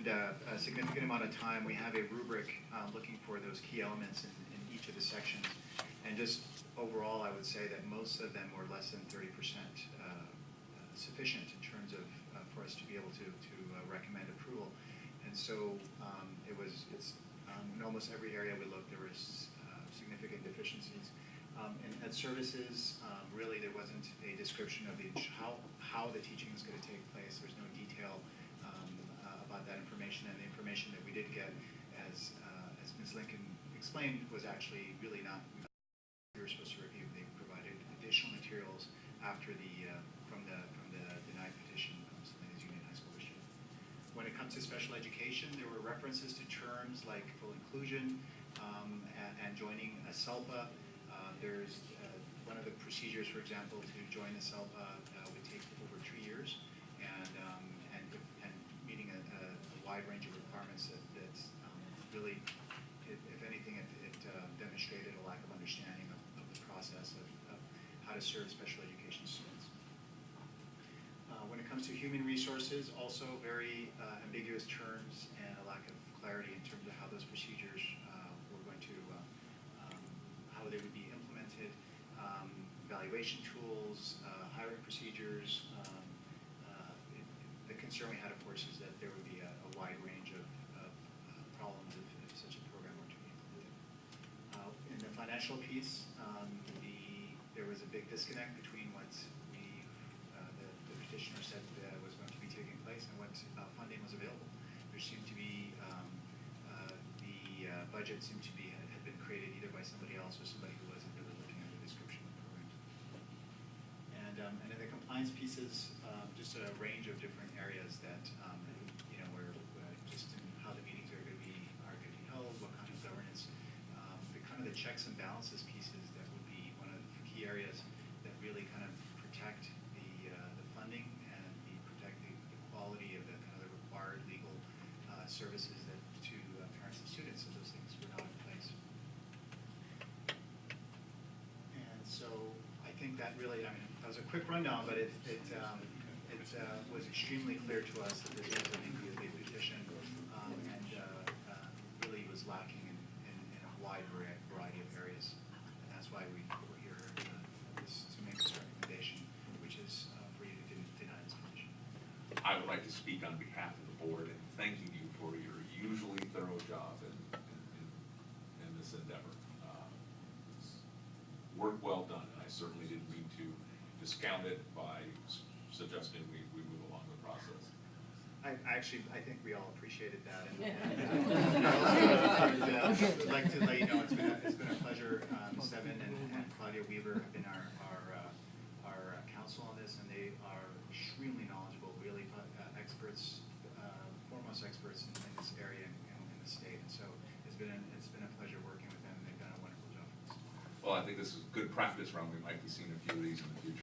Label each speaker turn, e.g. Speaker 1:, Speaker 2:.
Speaker 1: a significant amount of time. We have a rubric looking for those key elements in each of the sections. And just overall, I would say that most of them were less than 30% sufficient in terms of for us to be able to recommend approval. And so in almost every area we looked, there was significant deficiencies. And at services, really there wasn't a description of how the teaching is going to take place. There's no detail about that information, and the information that we did get, as Ms. Lincoln explained, was actually really not we were supposed to review. They provided additional materials after from the denied petition of Salinas Union High School District. When it comes to special education, there were references to terms like full inclusion and joining a SELPA. There's one of the procedures, for example, to join the SELPA would take over 2 years, and meeting a wide range of requirements that's really, if anything, it demonstrated a lack of understanding of the process of how to serve special education students. When it comes to human resources, also very ambiguous terms and a lack of clarity in terms of how those procedures were going to, how they would be implemented, evaluation tools, hiring procedures. The concern we had, of course, is that there would be a wide range of problems if such a program were to be implemented. In the financial piece, there was a big disconnect between what the petitioner said was going to be taking place and what funding was available. There seemed to be the budget seemed to be had been created either by somebody else or somebody who wasn't really looking at the description of the program. And in the compliance pieces, just a range of different areas that were just in how the meetings are going to be held, what kind of governance, the kind of the checks and balances pieces that would be one of the key areas that really kind of protect the funding and protect the quality of the kind of the required legal services that to parents and students. So those things were not in place. And so I think that really, I mean, that was a quick rundown, but it was extremely clear to us that this was an incomplete petition and really was lacking in a wide variety of areas. And that's why we're here to make this recommendation, which is for you to deny this petition.
Speaker 2: I would like to speak on behalf of the board in thanking you for your usually thorough job in this endeavor. It's work well done, and I certainly didn't mean to discount it by suggesting we move along the process.
Speaker 1: I think we all appreciated that. And I'd like to let you know it's been a pleasure. Seven and Claudia Weaver have been our counsel on this, and they are extremely knowledgeable, really experts, foremost experts in this area in the state. And so it's been a pleasure working with them, and they've done a wonderful job for us.
Speaker 2: Well, I think this is good practice run. We might be seeing a few of these in the future.